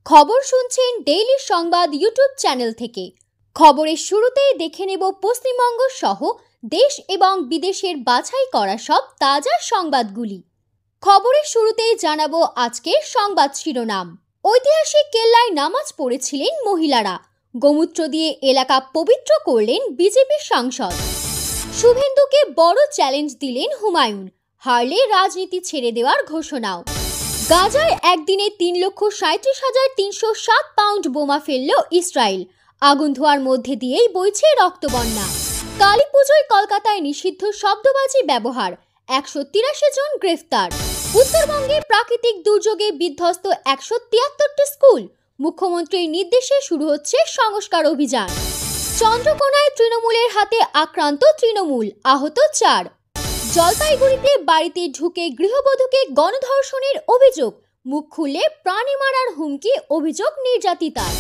খবর শুনছেন ডেইলি সংবাদ ইউটিউব চ্যানেল থেকে। খবরের শুরুতেই দেখে নেব পশ্চিমবঙ্গ সহ দেশ এবং বিদেশের বাছাই করা সব তাজা সংবাদগুলি। খবরের শুরুতেই জানাবো আজকের সংবাদ শিরোনাম। ঐতিহাসিক কেল্লায় নামাজ পড়েছিলেন মহিলারা, গোমূত্র দিয়ে এলাকা পবিত্র করলেন বিজেপি সাংসদ। শুভেন্দুকে বড় চ্যালেঞ্জ দিলেন হুমায়ুন, হারলে রাজনীতি ছেড়ে দেওয়ার ঘোষণাও। গাজায় একদিনে 3,37,307 পাউন্ড বোমা ফেলল ইসরায়েল, আগুন ধোয়ার মধ্যে দিয়েই বইছে রক্তবন্যা। কালী পুজোয় কলকাতায় নিষিদ্ধ শব্দবাজি ব্যবহার, 183 জন গ্রেফতার। উত্তরবঙ্গে প্রাকৃতিক দুর্যোগে বিধ্বস্ত 173টি স্কুল, মুখ্যমন্ত্রীর নির্দেশে শুরু হচ্ছে সংস্কার অভিযান। চন্দ্রকোনায় তৃণমূলের হাতে আক্রান্ত তৃণমূল, আহত 4। জলপাইগুড়িতে বাড়িতে ঢুকে গৃহবধূকে গণধর্ষণের অভিযোগ, মুখ খুললে প্রাণে মারার হুমকি, অভিযোগ নির্যাতিতার।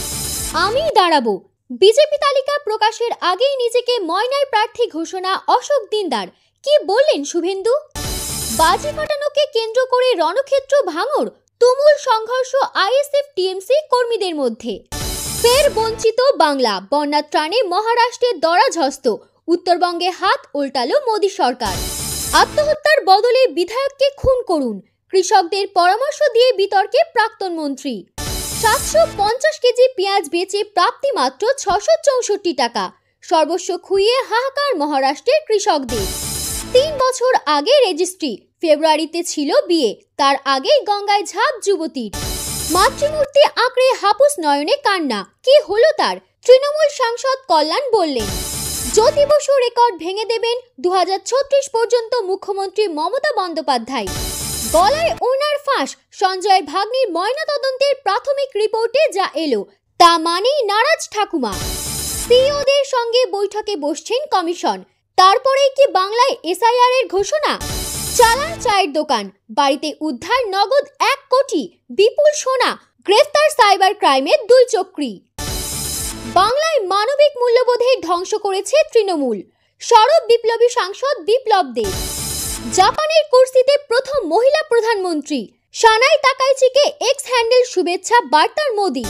আমি দাঁড়াবো। বিজেপি তালিকা প্রকাশের আগেই নিজেকে ময়নায় প্রার্থী ঘোষণা অশোক দিনদার। কি বললেন শুভেন্দু? বাজি ফাটানোকে কেন্দ্র করে রণক্ষেত্র ভাঙড়, তুমুল সংঘর্ষ আইএসএফ টিএমসি কর্মীদের মধ্যে। ফের বঞ্চিত বাংলা, বন্যা ত্রাণে মহারাষ্ট্রের দরাঝস্ত, উত্তরবঙ্গে হাত উল্টালো মোদী সরকার। আত্মহত্যার বদলে বিধায়ককে খুন করুন, কৃষকদের পরামর্শ দিয়ে বিতর্কে প্রাক্তন মন্ত্রী। 750 কেজি পেঁয়াজ বেচে প্রাপ্তি মাত্র 664 টাকা, সর্বস্ব খুইয়ে হাহাকার মহারাষ্ট্রের কৃষকদের। 3 বছর আগে রেজিস্ট্রি, ফেব্রুয়ারিতে ছিল বিয়ে, তার আগেই গঙ্গায় ঝাঁপ যুবতীর। মাতৃমূর্তি আঁকড়ে হাপুস নয়নে কান্না, কি হলো তার? তৃণমূল সাংসদ কল্যাণ বললেন। জ্যোতি বসু রেকর্ড ভেঙে দেবেন 2036 পর্যন্ত মুখ্যমন্ত্রী মমতা বন্দ্যোপাধ্যায়। গলায় ওনার ফাঁস, সঞ্জয়ের ভাগ্নির ময়নাতদন্তের প্রাথমিক রিপোর্টে যা এলো তা মানেই নারাজ ঠাকুমা। সিইওদের সঙ্গে বৈঠকে বসছেন কমিশন, তারপরেই কি বাংলায় এসআইআর এর ঘোষণা? চালান চায়ের দোকান, বাড়িতে উদ্ধার নগদ 1 কোটি, বিপুল সোনা, গ্রেফতার সাইবার ক্রাইমের 2 চক্রী। বাংলায় মানবিক মূল্যবোধের ধ্বংস করেছে তৃণমূল, সরব বিপ্লবী সাংসদ বিপ্লব দেব। জাপানের কুর্সিতে প্রথম মহিলা প্রধানমন্ত্রী, সানাই তাকাইচিকে এক্স হ্যান্ডেল শুভেচ্ছা বার্তার মোদি।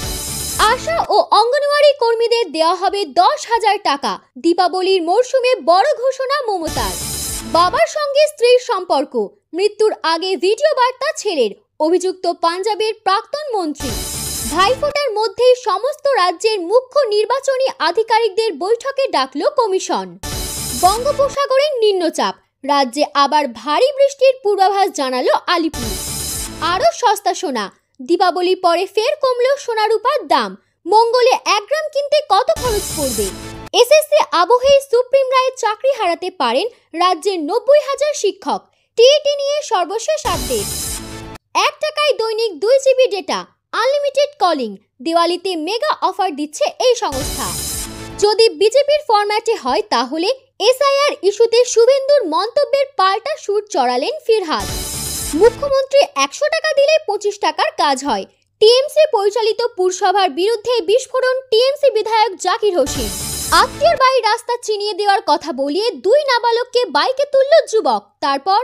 আশা ও অঙ্গনওয়াড়ি কর্মীদের দেওয়া হবে 10,000 টাকা, দীপাবলির মরশুমে বড় ঘোষণা মমতার। বাবার সঙ্গে স্ত্রীর সম্পর্ক, মৃত্যুর আগে ভিডিও বার্তা ছেলের, অভিযুক্ত পাঞ্জাবের প্রাক্তন মন্ত্রী। ভাইফোঁটার মধ্যেই সমস্ত রাজ্যের মুখ্য নির্বাচনী আধিকারিকদের বৈঠকে ডাকল কমিশন। বঙ্গোপসাগরের নিম্নচাপ, রাজ্যে আবার ভারী বৃষ্টির পূর্বাভাস জানালো আলিপুর। আরও সস্তা সোনা, দীপাবলি পরে ফের কমল সোনা রূপার দাম। মঙ্গলে 1 গ্রাম কিনতে কত খরচ পড়বে? এসএসসি আবহেই সুপ্রিম রায়ের চাকরি হারাতে পারেন রাজ্যের 90,000 শিক্ষক। টিএটি নিয়ে সর্বশেষ আপডেট। 1 টাকায় দৈনিক 2 জিবি ডেটা, আনলিমিটেড কলিং, দিওয়ালিতে মেগা অফার দিচ্ছে এই সংস্থা। যদি বিজেপির ফরম্যাটে হয় তাহলে এসআইআর ইস্যুতে শুভেন্দুর মন্তব্যের পাল্টা সুর চড়ালেন ফিরহাদ। মুখ্যমন্ত্রী 100 টাকা দিলে 25 টাকার কাজ হয়। টিএমসি পরিচালিত পুরসভার বিরুদ্ধে বিস্ফোরণ টিএমসি বিধায়ক জাকির হোসেন। আত্মীয়র বাড়ি রাস্তা চিনিয়ে দেওয়ার কথা বলিয়ে 2 নাবালককে বাইকে তুলল যুবক। তারপর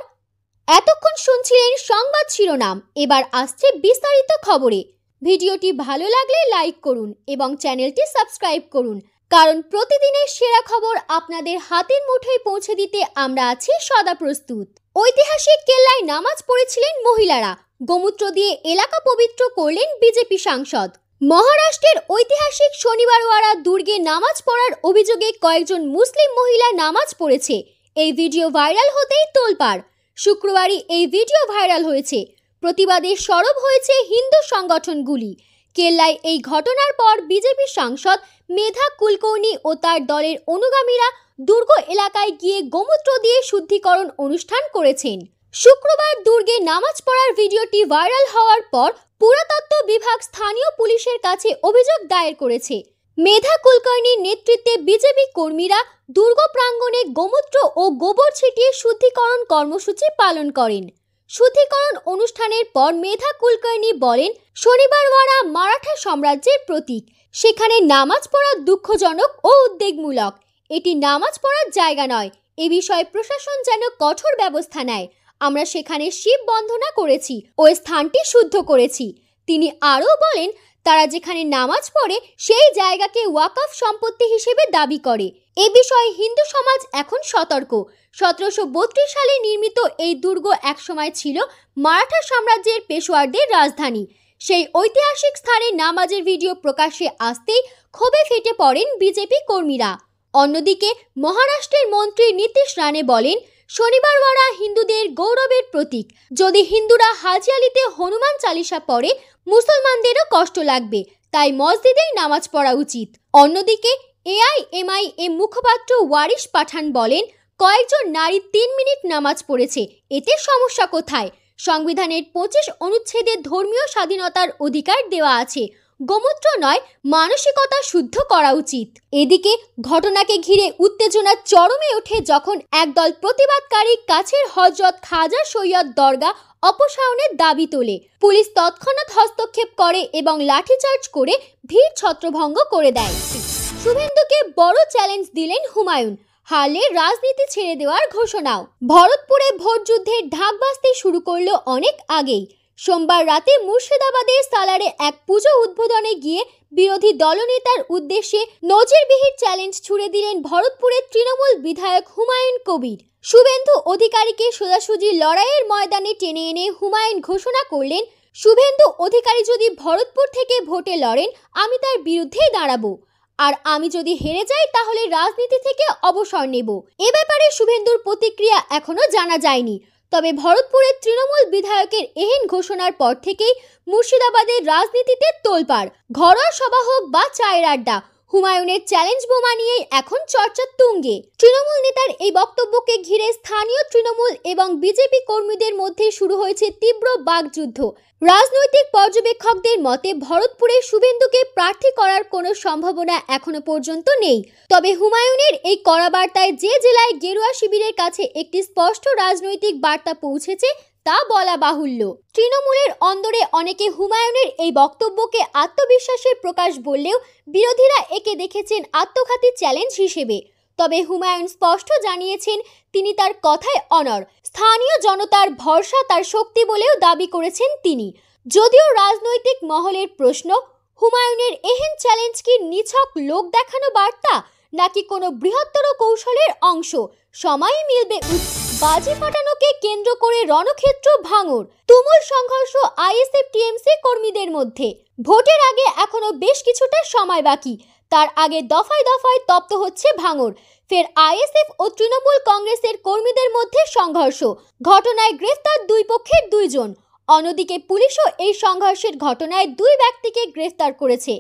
এতক্ষণ শুনছিলেন সংবাদ শিরোনাম, এবার আসছে বিস্তারিত খবরে। ভিডিওটি ভালো লাগলে লাইক করুন এবং চ্যানেলটি সাবস্ক্রাইব করুন, কারণ প্রতিদিনের সেরা খবর আপনাদের হাতের মুঠোয় পৌঁছে দিতে আমরা আছি সদা প্রস্তুত। ঐতিহাসিক কেল্লায় নামাজ পড়েছিলেন মহিলারা, গোমূত্র দিয়ে এলাকা পবিত্র করলেন বিজেপি সাংসদ। মহারাষ্ট্রের ঐতিহাসিক শনিবারওয়াড়া দুর্গে নামাজ পড়ার অভিযোগে কয়েকজন মুসলিম মহিলা নামাজ পড়েছে। এই ভিডিও ভাইরাল হতেই তোলপাড়। শুক্রবারই এই ভিডিও ভাইরাল হয়েছে। প্রতিবাদে সরব হয়েছে হিন্দু সংগঠনগুলি। কেল্লায় এই ঘটনার পর বিজেপি সাংসদ মেধা কুলকর্ণী ও তার দলের অনুগামীরা দুর্গ এলাকায় গিয়ে গোমূত্র দিয়ে শুদ্ধিকরণ অনুষ্ঠান করেছেন। শুক্রবার দুর্গে নামাজ পড়ার ভিডিওটি ভাইরাল হওয়ার পর পুরাতত্ত্ব বিভাগ স্থানীয় পুলিশের কাছে অভিযোগ দায়ের করেছে। মেধা কুলকর্ণীর নেতৃত্বে বিজেপি কর্মীরা দুর্গ প্রাঙ্গণে গোমূত্র ও গোবর ছিটিয়ে শুদ্ধিকরণ কর্মসূচি পালন করেন। শুদ্ধিকরণ অনুষ্ঠানের পর মেধা কুলকর্ণী বলেন, শনিবারওয়াড়া মারাঠা সাম্রাজ্যের প্রতীক, সেখানে নামাজ পড়া দুঃখজনক ও উদ্বেগমূলক। এটি নামাজ পড়ার জায়গা নয়, এ বিষয়ে প্রশাসন যেন কঠোর ব্যবস্থা নেয়। আমরা সেখানে শিব বন্দনা করেছি ও স্থানটি শুদ্ধ করেছি। তিনি আরও বলেন, তারা যেখানে নামাজ পড়ে সেই জায়গাকে ওয়াকফ সম্পত্তি হিসেবে দাবি করে। এ বিষয়ে হিন্দু সমাজ এখন সতর্ক। 1732 সালে নির্মিত এই দুর্গ একসময় ছিল মারাঠা সাম্রাজ্যের পেশোয়ারদের রাজধানী। সেই ঐতিহাসিক স্থানে নামাজের ভিডিও প্রকাশ্যে আসতেই ক্ষোভে ফেটে পড়েন বিজেপি কর্মীরা। অন্যদিকে মহারাষ্ট্রের মন্ত্রী নীতিশ রানে বলেন, শনিবারওয়াড়া হিন্দুদের গৌরবের প্রতীক। যদি হিন্দুরা হাজি আলিতে হনুমান চালিসা পড়ে মুসলমানদেরও কষ্ট লাগবে, তাই মসজিদেই নামাজ পড়া উচিত। অন্যদিকে এআইএমআইএম মুখপাত্র ওয়ারিশ পাঠান বলেন, কয়েকজন নারী 3 মিনিট নামাজ পড়েছে, এতে সমস্যা কোথায়? সংবিধানের 25 অনুচ্ছেদে ধর্মীয় স্বাধীনতার অধিকার দেওয়া আছে। গোমূত্র নয়, মানসিকতা শুদ্ধ করা উচিত। এদিকে ঘটনাকে ঘিরে উত্তেজনা চরমে ওঠে যখন একদল প্রতিবাদকারী কাছের হযরত খাজা সৈয়দ দরগা অপসারণের দাবি তোলে। পুলিশ তৎক্ষণাৎ হস্তক্ষেপ করে এবং লাঠিচার্জ করে ভিড় ছত্রভঙ্গ করে দেয়। শুভেন্দুকে বড় চ্যালেঞ্জ দিলেন হুমায়ুন, হারলে রাজনীতি ছেড়ে দেওয়ার ঘোষণাও। ভরতপুরে ভোট যুদ্ধের ঢাক বাজতে শুরু করলো অনেক আগেই। সোমবার রাতে মুর্শিদাবাদের সালারে এক পুজো উদ্বোধনে গিয়ে বিরোধী দলনেতার উদ্দেশ্যে নজিরবিহীন চ্যালেঞ্জ ছুড়ে দিলেন ভরতপুরের তৃণমূল বিধায়ক হুমায়ুন কবির। শুভেন্দু অধিকারীকে সোজাসুজি লড়াইয়ের ময়দানে টেনে এনে হুমায়ুন ঘোষণা করলেন, শুভেন্দু অধিকারী যদি ভরতপুর থেকে ভোটে লড়েন আমি তার বিরুদ্ধেই দাঁড়াবো, আর আমি যদি হেরে যাই তাহলে রাজনীতি থেকে অবসর নেব। এ ব্যাপারে শুভেন্দুর প্রতিক্রিয়া এখনো জানা যায়নি। তবে ভরতপুরের তৃণমূল বিধায়কের এহেন ঘোষণার পর থেকেই মুর্শিদাবাদের রাজনীতিতে তোলপাড়। ঘরোয়া সভা হোক বা চায়ের আড্ডা, হুমায়ুনের চ্যালেঞ্জ বোমা নিয়েই এখন চর্চা তুঙ্গে। তৃণমূল নেতার এই বক্তব্যকে ঘিরে স্থানীয় তৃণমূল এবং বিজেপি কর্মীদের মধ্যে শুরু হয়েছে তীব্র বাকযুদ্ধ। রাজনৈতিক পর্যবেক্ষকদের মতে ভরতপুরে শুভেন্দুকে প্রার্থী করার কোনো সম্ভাবনা এখনো পর্যন্ত নেই। তবে হুমায়ুনের এই কড়া বার্তায় যে জেলায় গেরুয়া শিবিরের কাছে একটি স্পষ্ট রাজনৈতিক বার্তা পৌঁছেছে তা বলা বাহুল্য। তৃণমূলের অন্দরে অনেকে হুমায়ুনের এই বক্তব্যকে আত্মবিশ্বাসের প্রকাশ বললেও বিরোধীরা একে দেখেছেন আত্মঘাতী চ্যালেঞ্জ হিসেবে। তবে হুমায়ুন স্পষ্ট জানিয়েছেন তিনি তার কথায় অনড়। স্থানীয় জনতার ভরসা তার শক্তি বলেও দাবি করেছেন তিনি। যদিও রাজনৈতিক মহলের প্রশ্ন, হুমায়ুনের এহেন চ্যালেঞ্জ কি নিছক লোক দেখানো বার্তা নাকি কোনো বৃহত্তর কৌশলের অংশ, সময়ই মিলবে। বাজি ফাটানোকে কেন্দ্র করে রণক্ষেত্র ভাঙড়, তুমুল সংঘর্ষ আইএসএফ টিএমসি কর্মীদের মধ্যে। ভোটের আগে এখনো বেশ কিছুটা সময় বাকি, তার আগে দফায় দফায় তপ্ত হচ্ছে ভাঙড়। ফের আইএসএফ ও তৃণমূল কংগ্রেসের কর্মীদের মধ্যে সংঘর্ষ, ঘটনায় গ্রেফতার দুই পক্ষের 2 জন। অন্যদিকে পুলিশও এই সংঘর্ষের ঘটনায় 2 ব্যক্তিকে গ্রেফতার করেছে।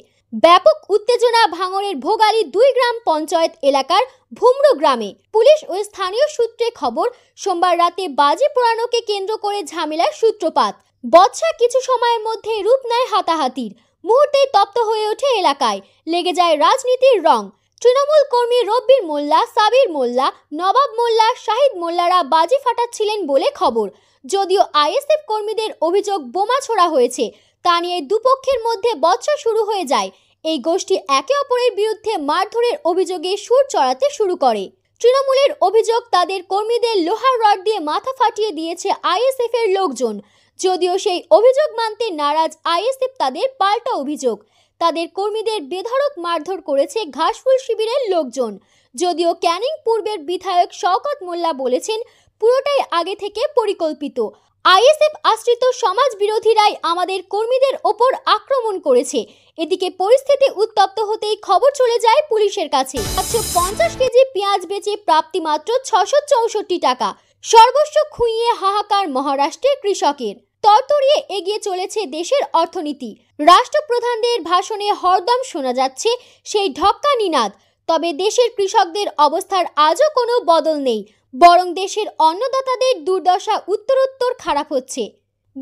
ব্যাপক উত্তেজনা ভাঙড়ের ভোগালী 2 গ্রাম পঞ্চায়েত এলাকার ভুমরু গ্রামে। পুলিশ ও স্থানীয় সূত্রে খবর, সোমবার রাতে বাজি পোড়ানোকে কেন্দ্র করে ঝামেলার সূত্রপাত। বচসা কিছু সময়ের মধ্যে রূপ নেয় হাতাহাতির। মুহূর্তেই তপ্ত হয়ে ওঠে এলাকায়, লেগে যায় রাজনীতির রং। তৃণমূল কর্মী রব্বির মোল্লা, সাবির মোল্লা, নবাব মোল্লা, শাহিদ মোল্লারা বাজি ফাটাচ্ছিলেন বলে খবর। যদিও আইএসএফ কর্মীদের অভিযোগ বোমা ছোড়া হয়েছে, তা নিয়ে দুপক্ষের মধ্যে বচসা শুরু হয়ে যায়। এই গোষ্ঠী একে অপরের বিরুদ্ধে মারধরের অভিযোগে সুর চড়াতে শুরু করে। তৃণমূলের অভিযোগ, তাদের কর্মীদের লোহার রড দিয়ে মাথা ফাটিয়ে দিয়েছে আইএসএফ এর লোকজন। যদিও সেই অভিযোগ মানতে নারাজ আইএসএফ, তাদের পাল্টা অভিযোগ, তাদের কর্মীদের বেধড়ক মারধর করেছে ঘাসফুল শিবিরের লোকজন। যদিও ক্যানিং পূর্বের বিধায়ক শওকত মোল্লা বলেছেন পুরোটাই আগে থেকে পরিকল্পিত। আইএসএফ আশ্রিত সমাজ বিরোধীরাই আমাদের কর্মীদের ওপর আক্রমণ করেছে। এদিকে পরিস্থিতি উত্তপ্ত হতেই খবর চলে যায় পুলিশের কাছে। 50 কেজি পেঁয়াজ বেচে প্রাপ্তি মাত্র 664 টাকা। সর্বস্ব খুইয়ে হাহাকার মহারাষ্ট্রের কৃষকের। তরতরিয়ে এগিয়ে চলেছে দেশের অর্থনীতি। রাষ্ট্রপ্রধানদের ভাষণে হরদম শোনা যাচ্ছে সেই ঢক্কা নিনাদ। তবে দেশের কৃষকদের অবস্থার আজও কোনো বদল নেই, বরং দেশের অন্নদাতাদের দুর্দশা উত্তরোত্তর খারাপ হচ্ছে।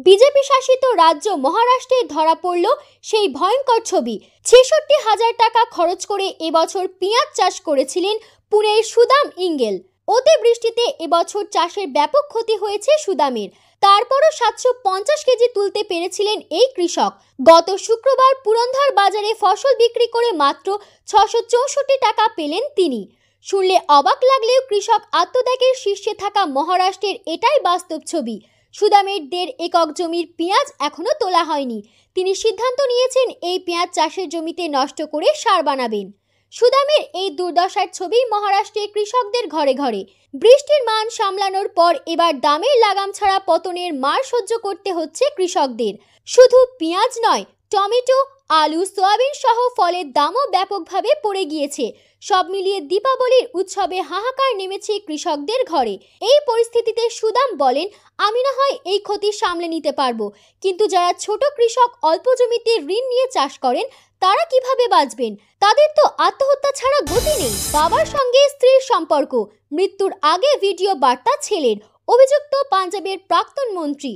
বিজেপি শাসিত রাজ্য মহারাষ্ট্রে ধরা পড়ল সেই ভয়ঙ্কর ছবি। 66,000 টাকা খরচ করে এবছর পেঁয়াজ চাষ করেছিলেন পুনের সুদাম ইঙ্গেল। অতিবৃষ্টিতে এবছর চাষের ব্যাপক ক্ষতি হয়েছে সুদামের। তারপরও 750 কেজি তুলতে পেরেছিলেন এই কৃষক। গত শুক্রবার পুরন্দর বাজারে ফসল বিক্রি করে মাত্র 664 টাকা পেলেন তিনি। শুনলে অবাক লাগলেও কৃষক আত্মত্যাগের শীর্ষে থাকা মহারাষ্ট্রের এটাই বাস্তব ছবি। সুদামের 1.5 একর জমির পেঁয়াজ এখনো তোলা হয়নি। তিনি সিদ্ধান্ত নিয়েছেন এই পেঁয়াজ চাষের জমিতে নষ্ট করে সার বানাবেন। সুদামের এই দুর্দশার ছবি মহারাষ্ট্রে কৃষকদের ঘরে ঘরে। বৃষ্টির মান সামলানোর পর এবার দামের লাগাম ছাড়া পতনের মার সহ্য করতে হচ্ছে কৃষকদের। শুধু পেঁয়াজ নয়, টমেটো, আলু, সয়াবিন সহ ফলের দামও ব্যাপকভাবে পড়ে গিয়েছে। সব মিলিয়ে দীপাবলির উৎসবে হাহাকার নেমেছে কৃষকদের ঘরে। এই পরিস্থিতিতে সুদাম বলেন, আমি না হয় এই ক্ষতি সামলে নিতে পারবো, কিন্তু যারা ছোট কৃষক অল্প জমিতে ঋণ নিয়ে চাষ করেন তারা কিভাবে বাঁচবেন? তাদের তো আত্মহত্যা ছাড়া গতি নেই। বাবার সঙ্গে স্ত্রীর সম্পর্ক, মৃত্যুর আগে ভিডিও বার্তা ছেলের। অভিযুক্ত পাঞ্জাবের প্রাক্তন মন্ত্রী।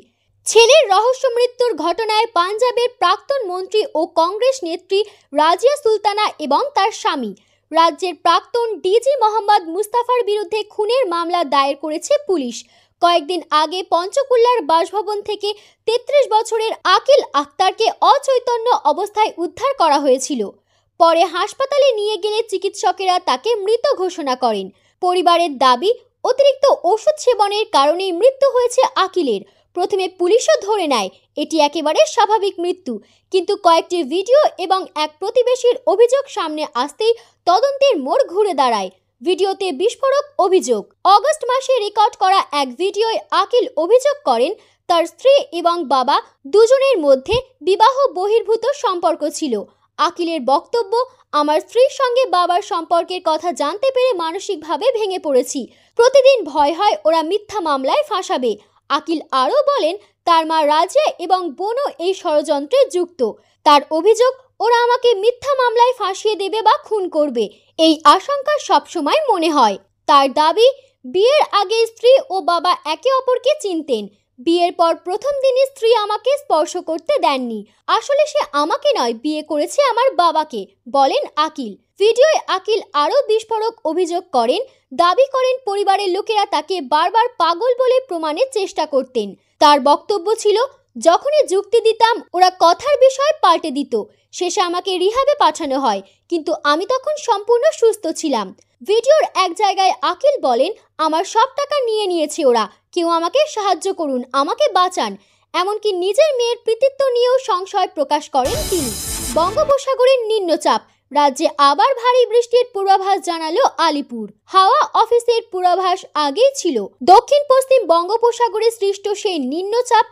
ছেলের রহস্য মৃত্যুর ঘটনায় পাঞ্জাবের প্রাক্তন মন্ত্রী ও কংগ্রেস নেত্রী রাজিয়া সুলতানা এবং তার স্বামী রাজ্যের প্রাক্তন ডিজি মোহাম্মদ মুস্তাফার বিরুদ্ধে খুনের মামলা দায়ের করেছে পুলিশ। কয়েকদিন আগে পঞ্চকুল্লার বাসভবন থেকে 33 বছরের আকিল আক্তারকে অচৈতন্য অবস্থায় উদ্ধার করা হয়েছিল। পরে হাসপাতালে নিয়ে গেলে চিকিৎসকেরা তাকে মৃত ঘোষণা করেন। পরিবারের দাবি, অতিরিক্ত ওষুধ সেবনের কারণেই মৃত্যু হয়েছে আকিলের। প্রথমে পুলিশও ধরে নেয় এটি একেবারে স্বাভাবিক মৃত্যু, কিন্তু কয়েকটি ভিডিও এবং এক প্রতিবেশীর অভিযোগ সামনে আসতেই তদন্তের মোড় ঘুরে দাঁড়ায়। ভিডিওতে বিস্ফোরক অভিযোগ। অগস্ট মাসে রেকর্ড করা এক ভিডিওয় আকিল অভিযোগ করেন তার স্ত্রী এবং বাবা দুজনের মধ্যে বিবাহ বহির্ভূত সম্পর্ক ছিল। আকিলের বক্তব্য, আমার স্ত্রীর সঙ্গে বাবার সম্পর্কের কথা জানতে পেরে মানসিকভাবে ভেঙে পড়েছি। প্রতিদিন ভয় হয় ওরা মিথ্যা মামলায় ফাঁসাবে। আকিল আরও বলেন, তার মা রাজিয়া এবং বোনও এই ষড়যন্ত্রে যুক্ত। তার অভিযোগ, ওরা আমাকে মিথ্যা মামলায় ফাঁসিয়ে দেবে বা খুন করবে, এই আশঙ্কা সবসময় মনে হয়। তার দাবি, বিয়ের আগে স্ত্রী ও বাবা একে অপরকে চিনতেন। বিয়ের পর প্রথম দিনই স্ত্রী আমাকে স্পর্শ করতে দেননি। আসলে সে আমাকে নয়, বিয়ে করেছে আমার বাবাকে, বলেন আকিল। ভিডিওয় আকিল আরও বিস্ফোরক অভিযোগ করেন, দাবি করেন পরিবারের লোকেরা তাকে বারবার পাগল বলে প্রমাণের চেষ্টা করতেন। তার বক্তব্য ছিল, যখনই যুক্তি দিতাম ওরা কথার বিষয় পাল্টে দিত। শেষে আমাকে রিহাবে পাঠানো হয়, কিন্তু আমি তখন সম্পূর্ণ সুস্থ ছিলাম। ভিডিওর এক জায়গায় আকিল বলেন, আমার সব টাকা নিয়ে নিয়েছে ওরা, কেউ আমাকে সাহায্য করুন, আমাকে বাঁচান। এমনকি নিজের মেয়ের কৃতিত্ব নিয়েও সংশয় প্রকাশ করেন তিনি। বঙ্গোপসাগরের নিম্নচাপ, রাজ্যে আবার ভারী বৃষ্টির পূর্বাভাস জানালো আলিপুর হাওয়া অফিসের পূর্বাভাস আগেই ছিল। দক্ষিণ পশ্চিম বঙ্গোপসাগরে সৃষ্ট সেই নিম্নচাপ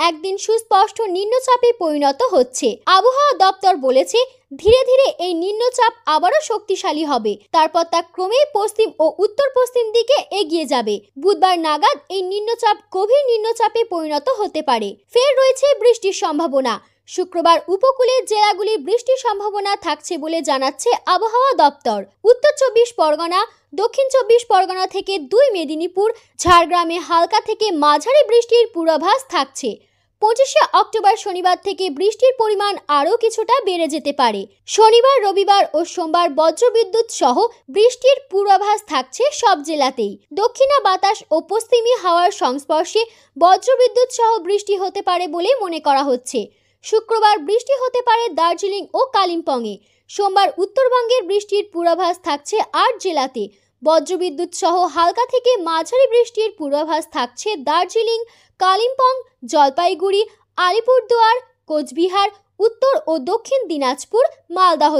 একদিন সুস্পষ্ট নিম্নচাপে পরিণত হচ্ছে। আবহাওয়া দপ্তর বলেছে, ধীরে ধীরে এই নিম্নচাপ আবারও শক্তিশালী হবে, তারপর তা ক্রমেই পশ্চিম ও উত্তর পশ্চিম দিকে এগিয়ে যাবে। বুধবার নাগাদ এই নিম্নচাপ গভীর নিম্নচাপে পরিণত হতে পারে। ফের রয়েছে বৃষ্টির সম্ভাবনা। শুক্রবার উপকূলের জেলাগুলির বৃষ্টির সম্ভাবনা থাকছে বলে জানাচ্ছে আবহাওয়া দপ্তর। উত্তর 24 পরগনা, দক্ষিণ 24 পরগনা থেকে 2 মেদিনীপুর, ঝাড়গ্রামে হালকা থেকে মাঝারি বৃষ্টির পূর্বাভাস থাকছে। 25শে অক্টোবর শনিবার থেকে বৃষ্টির পরিমাণ আরও কিছুটা বেড়ে যেতে পারে। শনিবার, রবিবার ও সোমবার বজ্রবিদ্যুৎ সহ বৃষ্টির পূর্বাভাস থাকছে সব জেলাতেই। দক্ষিণা বাতাস ও পশ্চিমী হাওয়ার সংস্পর্শে বজ্রবিদ্যুৎ সহ বৃষ্টি হতে পারে বলে মনে করা হচ্ছে। শুক্রবার বৃষ্টি হতে পারে দার্জিলিং ও কালিম্পংয়ে। সোমবার উত্তরবঙ্গের বৃষ্টির পূর্বাভাস থাকছে 8 জেলাতে। বজ্রবিদ্যুৎ সহ হালকা থেকে মাঝারি বৃষ্টির পূর্বাভাস থাকছে দার্জিলিং, কালিম্পং, জলপাইগুড়ি, আলিপুরদুয়ার, কোচবিহার, উত্তর ও দক্ষিণ দিনাজপুর, মালদহতে।